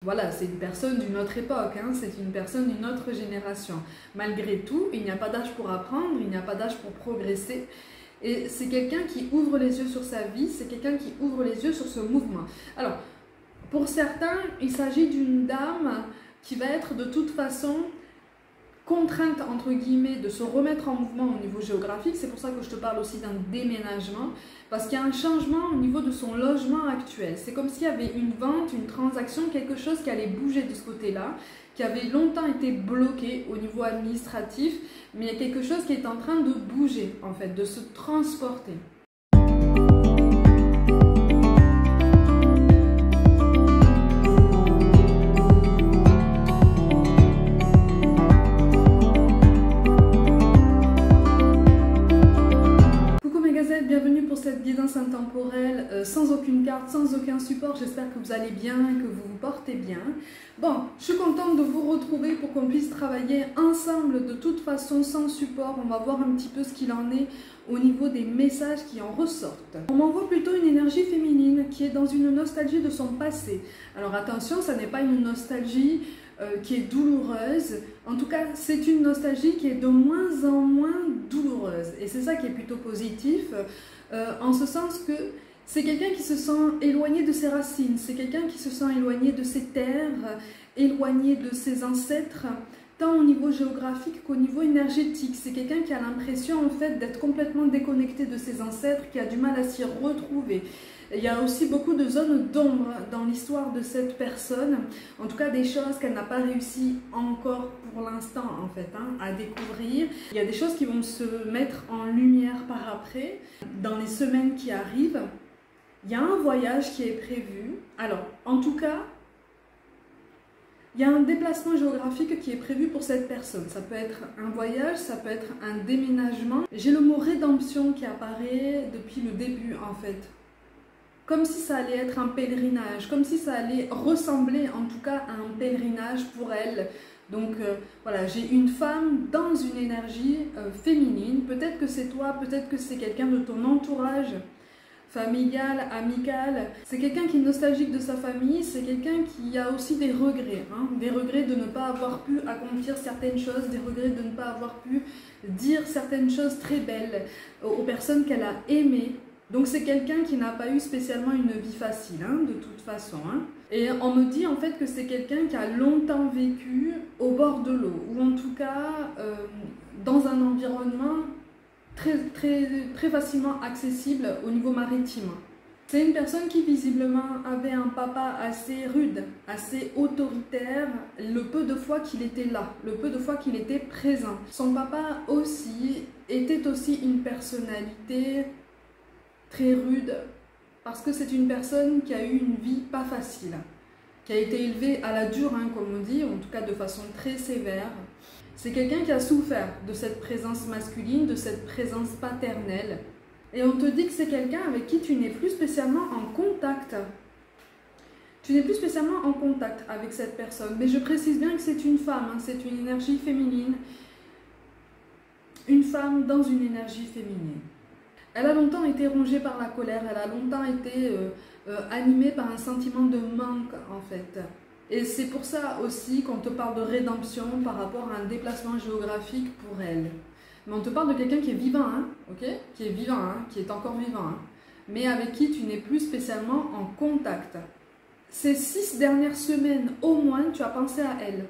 Voilà, c'est une personne d'une autre époque, hein, c'est une personne d'une autre génération. Malgré tout, il n'y a pas d'âge pour apprendre, il n'y a pas d'âge pour progresser. Et c'est quelqu'un qui ouvre les yeux sur sa vie, c'est quelqu'un qui ouvre les yeux sur ce mouvement. Alors, pour certains, il s'agit d'une dame qui va être de toute façon contrainte, entre guillemets, de se remettre en mouvement au niveau géographique. C'est pour ça que je te parle aussi d'un déménagement, parce qu'il y a un changement au niveau de son logement actuel. C'est comme s'il y avait une vente, une transaction, quelque chose qui allait bouger de ce côté-là, qui avait longtemps été bloqué au niveau administratif, mais il y a quelque chose qui est en train de bouger, en fait, de se transporter. Bienvenue pour cette guidance intemporelle sans aucune carte, sans aucun support. J'espère que vous allez bien, que vous vous portez bien. Bon, je suis contente de vous retrouver pour qu'on puisse travailler ensemble de toute façon sans support. On va voir un petit peu ce qu'il en est au niveau des messages qui en ressortent. On m'envoie plutôt une énergie féminine qui est dans une nostalgie de son passé. Alors attention, ça n'est pas une nostalgie qui est douloureuse. En tout cas, c'est une nostalgie qui est de moins en moins douloureuse. Et c'est ça qui est plutôt positif, en ce sens que c'est quelqu'un qui se sent éloigné de ses racines, c'est quelqu'un qui se sent éloigné de ses terres, éloigné de ses ancêtres, tant au niveau géographique qu'au niveau énergétique. C'est quelqu'un qui a l'impression en fait d'être complètement déconnecté de ses ancêtres, qui a du mal à s'y retrouver. Il y a aussi beaucoup de zones d'ombre dans l'histoire de cette personne, en tout cas des choses qu'elle n'a pas réussi encore pour l'instant en fait à découvrir. Il y a des choses qui vont se mettre en lumière par après, dans les semaines qui arrivent. Il y a un voyage qui est prévu. Alors, en tout cas, il y a un déplacement géographique qui est prévu pour cette personne. Ça peut être un voyage, ça peut être un déménagement. J'ai le mot rédemption qui apparaît depuis le début en fait. Comme si ça allait être un pèlerinage, comme si ça allait ressembler en tout cas à un pèlerinage pour elle. Donc voilà, j'ai une femme dans une énergie féminine. Peut-être que c'est toi, peut-être que c'est quelqu'un de ton entourage familial, amical. C'est quelqu'un qui est nostalgique de sa famille, c'est quelqu'un qui a aussi des regrets. Des regrets de ne pas avoir pu accomplir certaines choses, des regrets de ne pas avoir pu dire certaines choses très belles aux personnes qu'elle a aimées. Donc c'est quelqu'un qui n'a pas eu spécialement une vie facile, de toute façon. Et on me dit en fait que c'est quelqu'un qui a longtemps vécu au bord de l'eau, ou en tout cas dans un environnement très facilement accessible au niveau maritime. C'est une personne qui visiblement avait un papa assez rude, assez autoritaire, le peu de fois qu'il était là, le peu de fois qu'il était présent. Son papa aussi était aussi une personnalité très rude, parce que c'est une personne qui a eu une vie pas facile, qui a été élevée à la dure, comme on dit, en tout cas de façon très sévère. C'est quelqu'un qui a souffert de cette présence masculine, de cette présence paternelle. Et on te dit que c'est quelqu'un avec qui tu n'es plus spécialement en contact. Tu n'es plus spécialement en contact avec cette personne. Mais je précise bien que c'est une femme, c'est une énergie féminine. Une femme dans une énergie féminine. Elle a longtemps été rongée par la colère, elle a longtemps été animée par un sentiment de manque en fait. Et c'est pour ça aussi qu'on te parle de rédemption par rapport à un déplacement géographique pour elle. Mais on te parle de quelqu'un qui est vivant, ok, qui est vivant, qui est encore vivant, mais avec qui tu n'es plus spécialement en contact. Ces 6 dernières semaines au moins, tu as pensé à elle.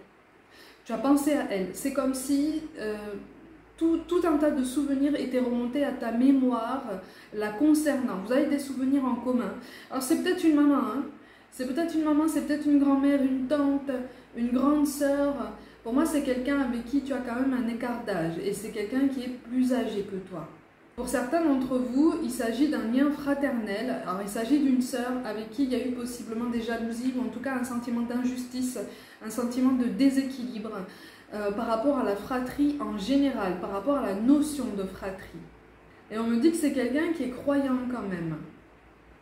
Tu as pensé à elle. C'est comme si tout un tas de souvenirs étaient remontés à ta mémoire la concernant. Vous avez des souvenirs en commun. Alors c'est peut-être une maman, c'est peut-être une maman, c'est peut-être une grand-mère, une tante, une grande sœur. Pour moi, c'est quelqu'un avec qui tu as quand même un écart d'âge et c'est quelqu'un qui est plus âgé que toi. Pour certains d'entre vous, il s'agit d'un lien fraternel. Alors, il s'agit d'une sœur avec qui il y a eu possiblement des jalousies ou en tout cas un sentiment d'injustice, un sentiment de déséquilibre par rapport à la fratrie en général, par rapport à la notion de fratrie. Et on me dit que c'est quelqu'un qui est croyant quand même.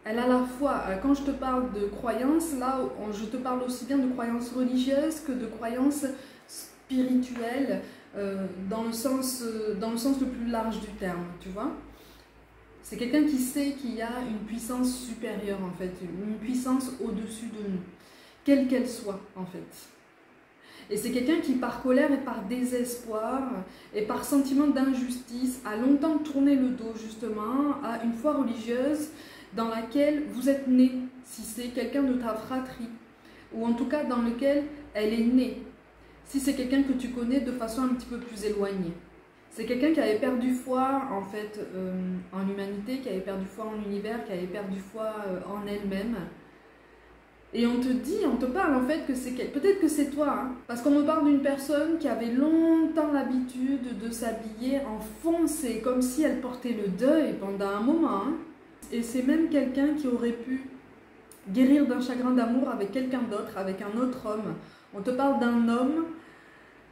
Elle a la foi. Quand je te parle de croyance, là, je te parle aussi bien de croyance religieuse que de croyance spirituelle, dans le sens le plus large du terme, tu vois. C'est quelqu'un qui sait qu'il y a une puissance supérieure, en fait, une puissance au-dessus de nous. quelle qu'elle soit en fait. Et c'est quelqu'un qui, par colère et par désespoir et par sentiment d'injustice, a longtemps tourné le dos justement à une foi religieuse dans laquelle vous êtes né, si c'est quelqu'un de ta fratrie, ou en tout cas dans lequel elle est née, si c'est quelqu'un que tu connais de façon un petit peu plus éloignée. C'est quelqu'un qui avait perdu foi en fait en l'humanité, qui avait perdu foi en l'univers, qui avait perdu foi en elle-même. Et on te dit, on te parle en fait que c'est peut-être que c'est toi, hein, parce qu'on me parle d'une personne qui avait longtemps l'habitude de s'habiller en foncé, comme si elle portait le deuil pendant un moment. Hein. Et c'est même quelqu'un qui aurait pu guérir d'un chagrin d'amour avec quelqu'un d'autre, avec un autre homme. On te parle d'un homme,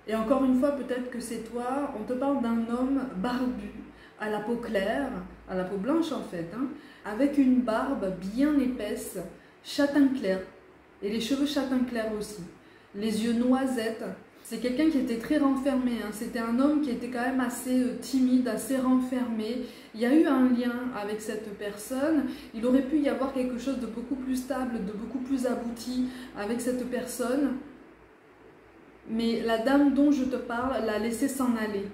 et encore une fois peut-être que c'est toi, on te parle d'un homme barbu, à la peau claire, à la peau blanche en fait, hein, avec une barbe bien épaisse, châtain clair, et les cheveux châtain clair aussi, les yeux noisettes. C'est quelqu'un qui était très renfermé, hein. C'était un homme qui était quand même assez timide, assez renfermé. Il y a eu un lien avec cette personne, il aurait pu y avoir quelque chose de beaucoup plus stable, de beaucoup plus abouti avec cette personne. Mais la dame dont je te parle l'a laissé s'en aller.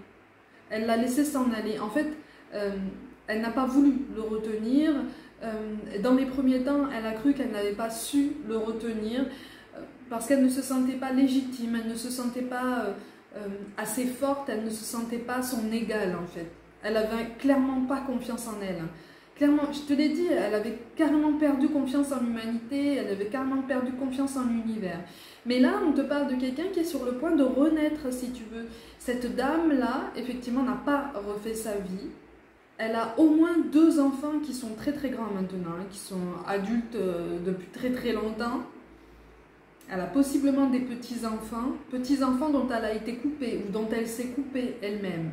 Elle l'a laissé s'en aller. En fait, elle n'a pas voulu le retenir. Dans les premiers temps, elle a cru qu'elle n'avait pas su le retenir parce qu'elle ne se sentait pas légitime, elle ne se sentait pas assez forte, elle ne se sentait pas son égale en fait. Elle avait clairement pas confiance en elle. Clairement, je te l'ai dit, elle avait carrément perdu confiance en l'humanité, elle avait carrément perdu confiance en l'univers. Mais là, on te parle de quelqu'un qui est sur le point de renaître, si tu veux. Cette dame-là, effectivement, n'a pas refait sa vie. Elle a au moins 2 enfants qui sont très très grands maintenant, hein, qui sont adultes depuis très très longtemps. Elle a possiblement des petits-enfants dont elle a été coupée ou dont elle s'est coupée elle-même.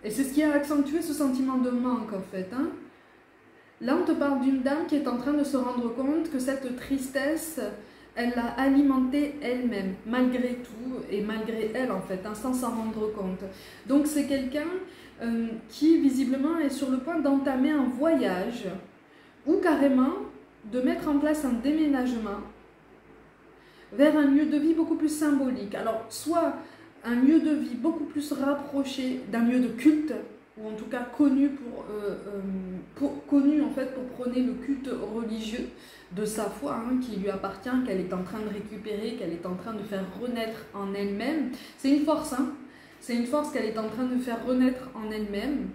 Et c'est ce qui a accentué ce sentiment de manque en fait. Hein. Là, on te parle d'une dame qui est en train de se rendre compte que cette tristesse, elle l'a alimentée elle-même, malgré tout et malgré elle en fait, hein, sans s'en rendre compte. Donc c'est quelqu'un qui visiblement est sur le point d'entamer un voyage ou carrément de mettre en place un déménagement vers un lieu de vie beaucoup plus symbolique. Alors, soit un lieu de vie beaucoup plus rapproché d'un lieu de culte, ou en tout cas connu connu en fait pour prôner le culte religieux de sa foi, hein, qui lui appartient, qu'elle est en train de récupérer, qu'elle est en train de faire renaître en elle-même. C'est une force, hein. C'est une force qu'elle est en train de faire renaître en elle-même.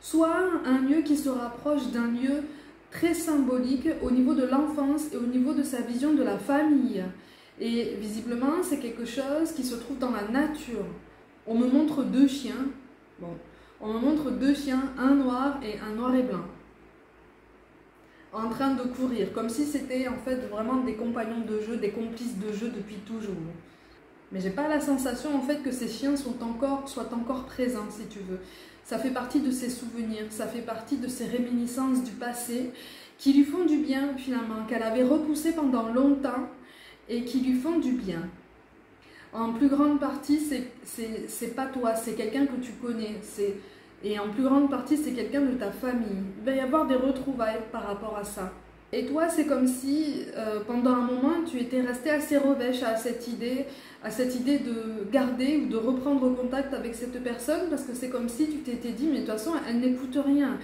Soit un lieu qui se rapproche d'un lieu très symbolique au niveau de l'enfance et au niveau de sa vision de la famille. Et visiblement, c'est quelque chose qui se trouve dans la nature. On me montre 2 chiens. Bon, on me montre 2 chiens, un noir et un noir et blanc, en train de courir, comme si c'était en fait vraiment des compagnons de jeu, des complices de jeu depuis toujours. Mais j'ai pas la sensation en fait que ces chiens soient encore présents, si tu veux. Ça fait partie de ses souvenirs, ça fait partie de ses réminiscences du passé, qui lui font du bien finalement, qu'elle avait repoussé pendant longtemps, et qui lui font du bien. En plus grande partie, c'est pas toi, c'est quelqu'un que tu connais. Et en plus grande partie, c'est quelqu'un de ta famille. Il va y avoir des retrouvailles par rapport à ça. Et toi, c'est comme si, pendant un moment, tu étais resté assez revêche à cette idée de garder ou de reprendre contact avec cette personne, parce que c'est comme si tu t'étais dit, mais de toute façon, elle n'écoute rien.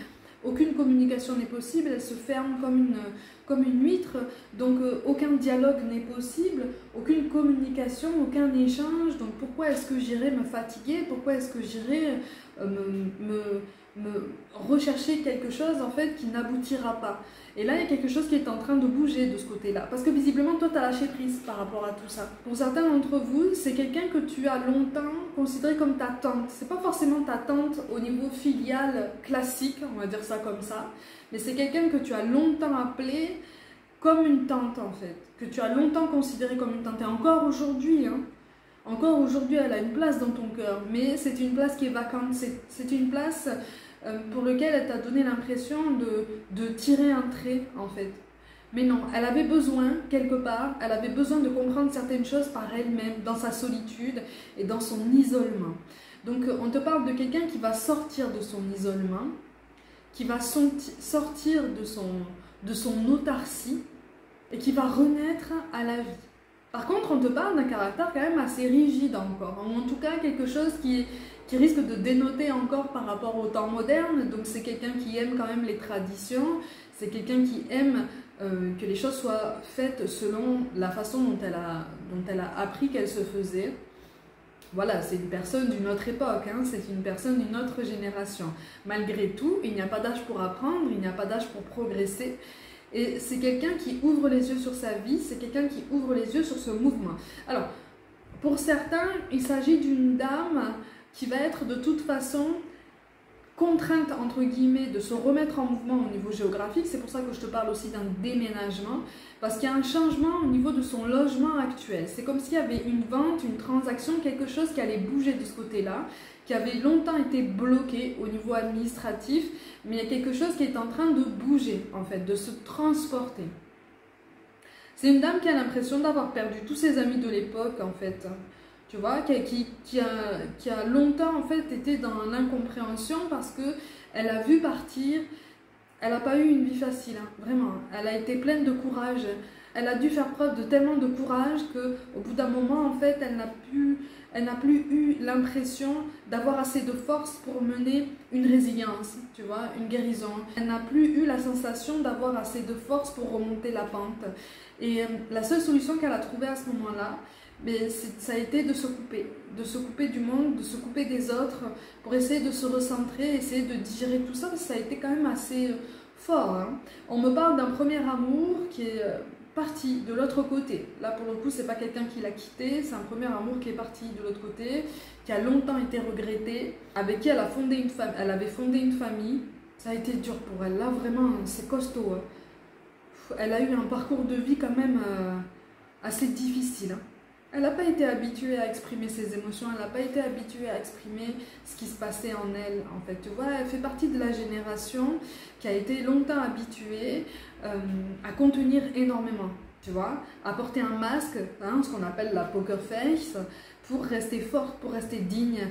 Aucune communication n'est possible, elle se ferme comme une huître, donc aucun dialogue n'est possible, aucune communication, aucun échange, donc pourquoi est-ce que j'irais me fatiguer, pourquoi est-ce que j'irais me rechercher quelque chose en fait qui n'aboutira pas. Et là, il y a quelque chose qui est en train de bouger de ce côté-là, parce que visiblement, toi, tu as lâché prise par rapport à tout ça. Pour certains d'entre vous, c'est quelqu'un que tu as longtemps considéré comme ta tante. C'est pas forcément ta tante au niveau filial classique, on va dire ça comme ça, mais c'est quelqu'un que tu as longtemps appelé comme une tante, en fait, que tu as longtemps considéré comme une tante. Et encore aujourd'hui, hein, encore aujourd'hui, elle a une place dans ton cœur, mais c'est une place qui est vacante, c'est une place pour laquelle elle t'a donné l'impression de tirer un trait, en fait. Mais non, elle avait besoin, quelque part, elle avait besoin de comprendre certaines choses par elle-même, dans sa solitude et dans son isolement. Donc, on te parle de quelqu'un qui va sortir de son isolement, qui va sortir de son autarcie et qui va renaître à la vie. Par contre, on te parle d'un caractère quand même assez rigide encore, ou en tout cas quelque chose qui risque de dénoter encore par rapport au temps moderne. Donc c'est quelqu'un qui aime quand même les traditions, c'est quelqu'un qui aime que les choses soient faites selon la façon dont elle a appris qu'elles se faisaient. Voilà, c'est une personne d'une autre époque, hein, c'est une personne d'une autre génération. Malgré tout, il n'y a pas d'âge pour apprendre, il n'y a pas d'âge pour progresser. Et c'est quelqu'un qui ouvre les yeux sur sa vie, c'est quelqu'un qui ouvre les yeux sur ce mouvement. Alors, pour certains, il s'agit d'une dame qui va être de toute façon contrainte, entre guillemets, de se remettre en mouvement au niveau géographique. C'est pour ça que je te parle aussi d'un déménagement, parce qu'il y a un changement au niveau de son logement actuel. C'est comme s'il y avait une vente, une transaction, quelque chose qui allait bouger de ce côté-là, qui avait longtemps été bloqué au niveau administratif, mais il y a quelque chose qui est en train de bouger, en fait, de se transporter. C'est une dame qui a l'impression d'avoir perdu tous ses amis de l'époque, en fait. Tu vois, qui a longtemps en fait été dans l'incompréhension parce que elle a vu partir, elle n'a pas eu une vie facile, hein, vraiment. Elle a été pleine de courage, elle a dû faire preuve de tellement de courage qu'au bout d'un moment en fait elle n'a plus eu l'impression d'avoir assez de force pour mener une résilience, tu vois, une guérison. Elle n'a plus eu la sensation d'avoir assez de force pour remonter la pente. Et la seule solution qu'elle a trouvée à ce moment-là, mais ça a été de se couper du monde, de se couper des autres, pour essayer de se recentrer, essayer de digérer tout ça, parce que ça a été quand même assez fort. Hein. On me parle d'un premier amour qui est parti de l'autre côté. Là, pour le coup, c'est pas quelqu'un qui l'a quitté, c'est un premier amour qui est parti de l'autre côté, qui a longtemps été regretté, avec qui elle avait fondé une famille. Ça a été dur pour elle. Là, vraiment, c'est costaud. Hein. Elle a eu un parcours de vie quand même assez difficile. Hein. Elle n'a pas été habituée à exprimer ses émotions, elle n'a pas été habituée à exprimer ce qui se passait en elle. En fait, tu vois, elle fait partie de la génération qui a été longtemps habituée à contenir énormément, tu vois, à porter un masque, hein, ce qu'on appelle la poker face, pour rester forte, pour rester digne,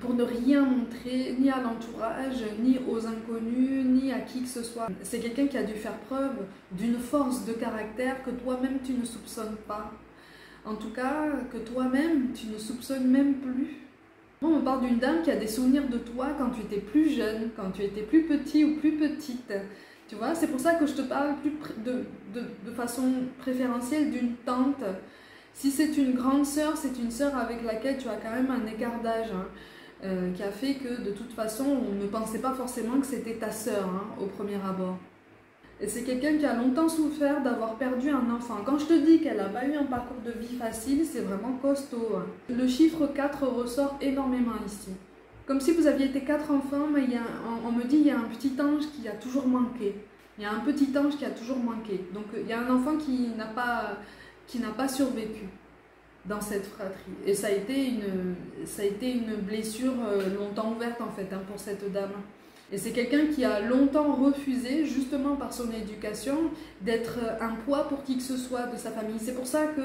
pour ne rien montrer, ni à l'entourage, ni aux inconnus, ni à qui que ce soit. C'est quelqu'un qui a dû faire preuve d'une force de caractère que toi-même tu ne soupçonnes pas. En tout cas, que toi-même, tu ne soupçonnes même plus. On me parle d'une dame qui a des souvenirs de toi quand tu étais plus jeune, quand tu étais plus petit ou plus petite. Tu vois, c'est pour ça que je te parle de façon préférentielle d'une tante. Si c'est une grande sœur, c'est une sœur avec laquelle tu as quand même un écart d'âge, hein, qui a fait que de toute façon, on ne pensait pas forcément que c'était ta sœur, hein, au premier abord. Et c'est quelqu'un qui a longtemps souffert d'avoir perdu un enfant. Quand je te dis qu'elle n'a pas eu un parcours de vie facile, c'est vraiment costaud. Hein. Le chiffre 4 ressort énormément ici. Comme si vous aviez été 4 enfants, mais on me dit qu'il y a un petit ange qui a toujours manqué. Il y a un petit ange qui a toujours manqué. Donc il y a un enfant qui n'a pas survécu dans cette fratrie. Et ça a été une blessure longtemps ouverte en fait, hein, pour cette dame. Et c'est quelqu'un qui a longtemps refusé, justement par son éducation, d'être un poids pour qui que ce soit de sa famille. C'est pour ça que,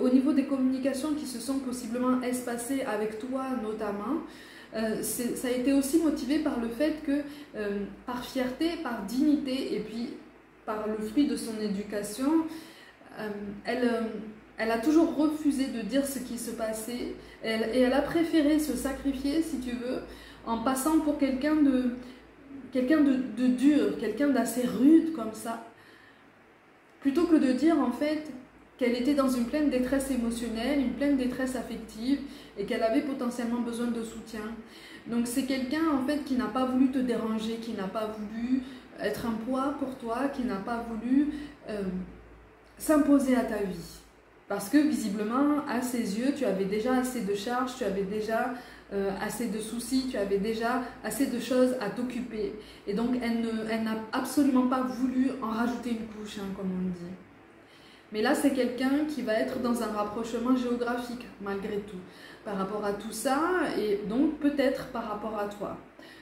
au niveau des communications qui se sont possiblement espacées avec toi notamment, ça a été aussi motivé par le fait que, par fierté, par dignité et puis par le fruit de son éducation, elle a toujours refusé de dire ce qui se passait et elle a préféré se sacrifier, si tu veux, en passant pour quelqu'un de dur, quelqu'un d'assez rude comme ça, plutôt que de dire en fait qu'elle était dans une pleine détresse émotionnelle, une pleine détresse affective et qu'elle avait potentiellement besoin de soutien. Donc c'est quelqu'un en fait qui n'a pas voulu te déranger, qui n'a pas voulu être un poids pour toi, qui n'a pas voulu s'imposer à ta vie. Parce que visiblement, à ses yeux, tu avais déjà assez de charges, tu avais déjà assez de soucis, tu avais déjà assez de choses à t'occuper. Et donc, elle n'a absolument pas voulu en rajouter une couche, hein, comme on dit. Mais là, c'est quelqu'un qui va être dans un rapprochement géographique, malgré tout, par rapport à tout ça, et donc peut-être par rapport à toi.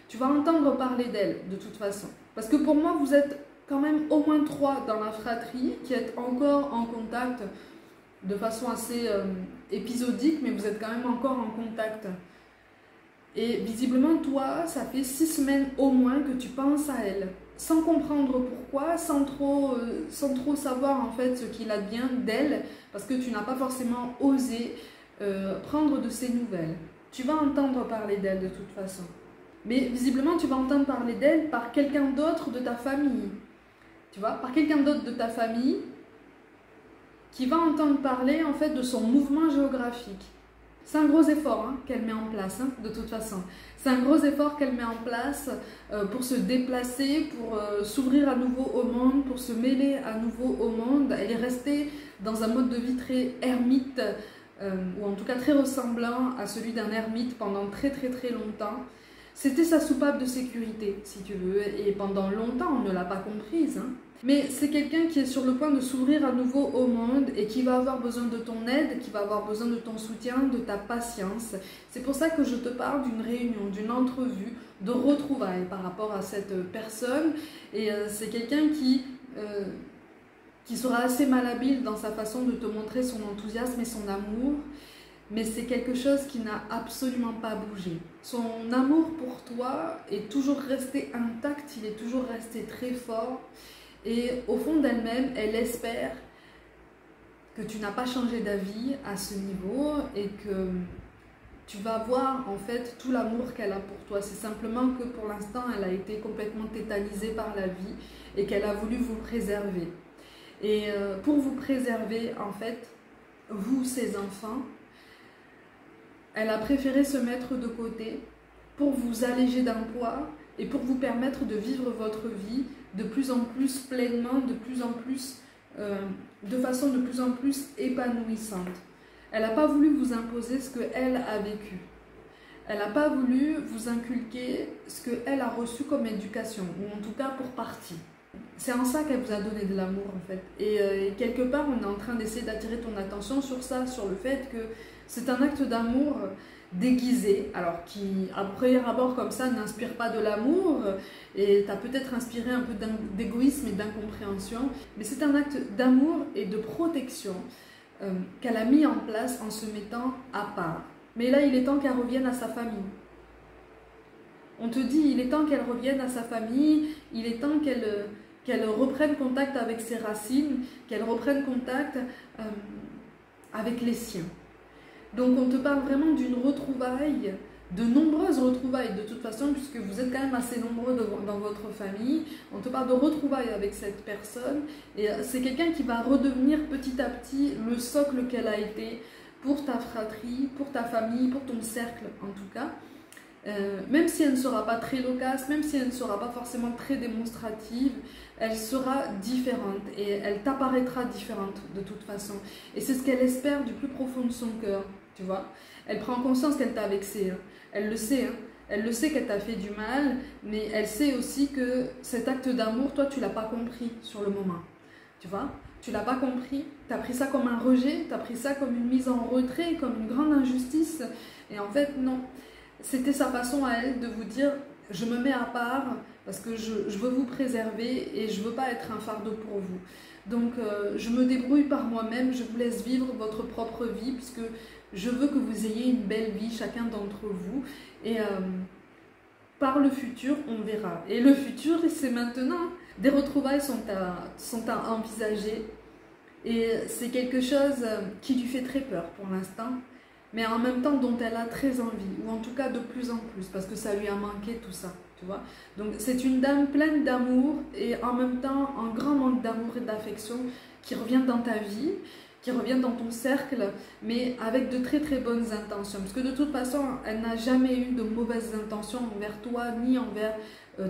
Tu vas entendre parler d'elle, de toute façon. Parce que pour moi, vous êtes quand même au moins 3 dans la fratrie qui êtes encore en contact de façon assez épisodique, mais vous êtes quand même encore en contact. Et visiblement, toi, ça fait 6 semaines au moins que tu penses à elle. sans comprendre pourquoi, sans trop savoir en fait ce qu'il advient d'elle, parce que tu n'as pas forcément osé prendre de ses nouvelles. Tu vas entendre parler d'elle de toute façon. Mais visiblement, tu vas entendre parler d'elle par quelqu'un d'autre de ta famille. Tu vois, par quelqu'un d'autre de ta famille qui va entendre parler en fait de son mouvement géographique. C'est un gros effort hein, qu'elle met en place, hein, de toute façon. C'est un gros effort qu'elle met en place pour se déplacer, pour s'ouvrir à nouveau au monde, pour se mêler à nouveau au monde. Elle est restée dans un mode de vie très ermite, ou en tout cas très ressemblant à celui d'un ermite pendant très longtemps. C'était sa soupape de sécurité, si tu veux, et pendant longtemps, on ne l'a pas comprise. Hein. Mais c'est quelqu'un qui est sur le point de s'ouvrir à nouveau au monde et qui va avoir besoin de ton aide, qui va avoir besoin de ton soutien, de ta patience. C'est pour ça que je te parle d'une réunion, d'une entrevue, de retrouvailles par rapport à cette personne. Et c'est quelqu'un qui sera assez malhabile dans sa façon de te montrer son enthousiasme et son amour. Mais c'est quelque chose qui n'a absolument pas bougé. Son amour pour toi est toujours resté intact, il est toujours resté très fort. Et au fond d'elle-même, elle espère que tu n'as pas changé d'avis à ce niveau et que tu vas voir en fait tout l'amour qu'elle a pour toi. C'est simplement que pour l'instant, elle a été complètement tétanisée par la vie et qu'elle a voulu vous préserver. Et pour vous préserver, en fait, vous, ses enfants, elle a préféré se mettre de côté pour vous alléger d'un poids et pour vous permettre de vivre votre vie de plus en plus pleinement, de façon de plus en plus épanouissante. Elle n'a pas voulu vous imposer ce qu'elle a vécu. Elle n'a pas voulu vous inculquer ce qu'elle a reçu comme éducation, ou en tout cas pour partie. C'est en ça qu'elle vous a donné de l'amour en fait. Et quelque part, on est en train d'essayer d'attirer ton attention sur ça, sur le fait que c'est un acte d'amour déguisé, alors qui à premier abord comme ça n'inspire pas de l'amour et t'as peut-être inspiré un peu d'égoïsme et d'incompréhension, mais c'est un acte d'amour et de protection qu'elle a mis en place en se mettant à part. Mais là, il est temps qu'elle revienne à sa famille. On te dit, il est temps qu'elle revienne à sa famille, il est temps qu'elle reprenne contact avec ses racines, qu'elle reprenne contact avec les siens. Donc on te parle vraiment d'une retrouvaille, de nombreuses retrouvailles de toute façon, puisque vous êtes quand même assez nombreux dans votre famille. On te parle de retrouvailles avec cette personne, et c'est quelqu'un qui va redevenir petit à petit le socle qu'elle a été pour ta fratrie, pour ta famille, pour ton cercle en tout cas. Même si elle ne sera pas très loquace, même si elle ne sera pas forcément très démonstrative, elle sera différente et elle t'apparaîtra différente de toute façon. Et c'est ce qu'elle espère du plus profond de son cœur, tu vois. Elle prend conscience qu'elle t'a vexé, hein. Elle le sait, hein. Elle le sait qu'elle t'a fait du mal, mais elle sait aussi que cet acte d'amour, toi, tu ne l'as pas compris sur le moment, tu vois. Tu l'as pas compris, tu as pris ça comme un rejet, tu as pris ça comme une mise en retrait, comme une grande injustice. Et en fait, non. C'était sa façon à elle de vous dire « je me mets à part parce que je veux vous préserver et je ne veux pas être un fardeau pour vous. Donc je me débrouille par moi-même, je vous laisse vivre votre propre vie puisque je veux que vous ayez une belle vie chacun d'entre vous. Et par le futur, on verra. Et le futur, c'est maintenant. Des retrouvailles sont à envisager et c'est quelque chose qui lui fait très peur pour l'instant. Mais en même temps dont elle a très envie, ou en tout cas de plus en plus, parce que ça lui a manqué tout ça, tu vois. Donc c'est une dame pleine d'amour et en même temps un grand manque d'amour et d'affection qui revient dans ta vie, qui revient dans ton cercle, mais avec de très bonnes intentions. Parce que de toute façon, elle n'a jamais eu de mauvaises intentions envers toi, ni envers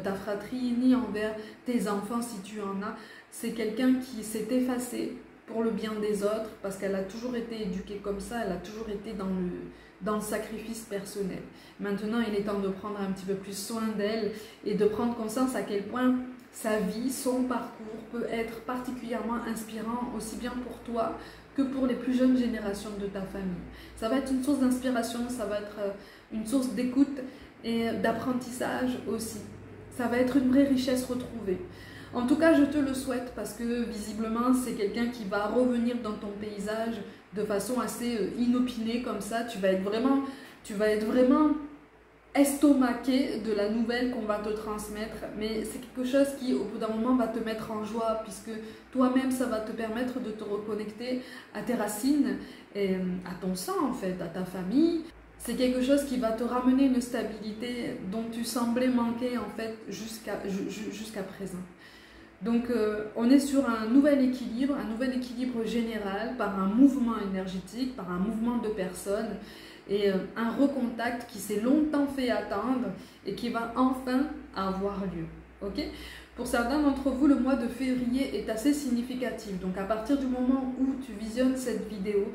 ta fratrie, ni envers tes enfants si tu en as. C'est quelqu'un qui s'est effacé pour le bien des autres, parce qu'elle a toujours été éduquée comme ça, elle a toujours été dans le sacrifice personnel. Maintenant, il est temps de prendre un petit peu plus soin d'elle et de prendre conscience à quel point sa vie, son parcours peut être particulièrement inspirant, aussi bien pour toi que pour les plus jeunes générations de ta famille. Ça va être une source d'inspiration, ça va être une source d'écoute et d'apprentissage aussi. Ça va être une vraie richesse retrouvée. En tout cas, je te le souhaite parce que visiblement, c'est quelqu'un qui va revenir dans ton paysage de façon assez inopinée comme ça. Tu vas être vraiment estomaqué de la nouvelle qu'on va te transmettre, mais c'est quelque chose qui au bout d'un moment va te mettre en joie, puisque toi-même ça va te permettre de te reconnecter à tes racines et à ton sang en fait, à ta famille. C'est quelque chose qui va te ramener une stabilité dont tu semblais manquer en fait jusqu'à présent. Donc on est sur un nouvel équilibre général par un mouvement énergétique, par un mouvement de personnes et un recontact qui s'est longtemps fait attendre et qui va enfin avoir lieu. Ok ? Pour certains d'entre vous, le mois de février est assez significatif. Donc à partir du moment où tu visionnes cette vidéo,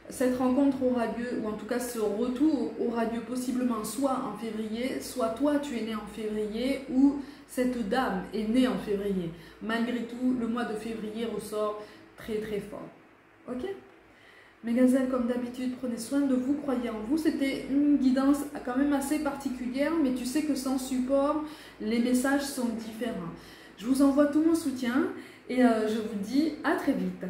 cette rencontre aura lieu, ou en tout cas ce retour aura lieu possiblement soit en février, soit toi tu es né en février, ou cette dame est née en février. Malgré tout, le mois de février ressort très très fort. Ok ? Mes gazelles, comme d'habitude, prenez soin de vous, croyez en vous. C'était une guidance quand même assez particulière, mais tu sais que sans support, les messages sont différents. Je vous envoie tout mon soutien et je vous dis à très vite.